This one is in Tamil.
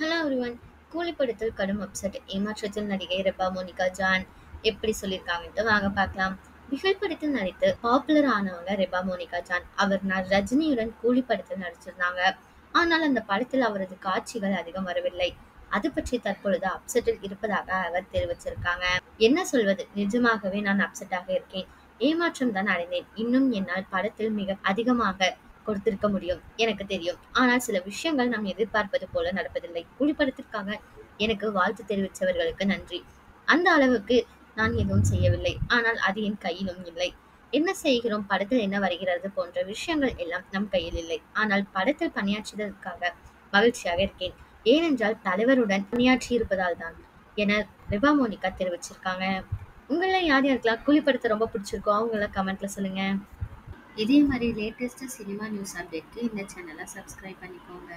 Hello everyone. கூலி படத்தில் கடும் அப்செட். ஏமாற்றத்தில் நடிகை ரெபா மோனிகா ஜான் எப்படி சொல்லியிருக்காங்கன்ட்டு வாங்க பார்க்கலாம். பிகில் படத்தில் நடித்து பாப்புலர் ஆனவங்க ரெபா மோனிகா ஜான். அவர் ரஜினியுடன் கூலி படத்தில் நடிச்சிருந்தாங்க. ஆனால் அந்த படத்தில் அவரது காட்சிகள் அதிகம் வரவில்லை. அது பற்றி தற்பொழுது அப்செட்டில் இருப்பதாக அவர் தெரிவிச்சிருக்காங்க. என்ன சொல்வது, நிஜமாகவே நான் அப்செட்டாக இருக்கேன். ஏமாற்றம் தான் அடைந்தேன். இன்னும் என்னால் படத்தில் மிக அதிகமாக கொடுத்திருக்க முடியும், எனக்கு தெரியும். ஆனால் சில விஷயங்கள் நாம் எதிர்பார்ப்பது போல நடப்பதில்லை. குழிப்படத்திற்காக எனக்கு வாழ்த்து தெரிவித்தவர்களுக்கு நன்றி. அந்த அளவுக்கு நான் எதுவும் செய்யவில்லை. ஆனால் அது என் கையிலும் இல்லை. என்ன செய்கிறோம், படத்தில் என்ன வருகிறது போன்ற விஷயங்கள் எல்லாம் நம் கையில் இல்லை. ஆனால் படத்தில் பணியாற்றியதற்காக மகிழ்ச்சியாக இருக்கேன். ஏனென்றால் தலைவருடன் பணியாற்றி இருப்பதால் தான் என ரெபா மோனிகா தெரிவிச்சிருக்காங்க. உங்கள யார் யாருக்கெல்லாம் கூலி படத்தை ரொம்ப பிடிச்சிருக்கோ அவங்கள கமெண்ட்ல சொல்லுங்க. இதே மாதிரி லேட்டஸ்ட் சினிமா நியூஸ் அப்டேட்க்கு இந்த சேனலை சப்ஸ்கிரைப் பண்ணிக்கோங்க.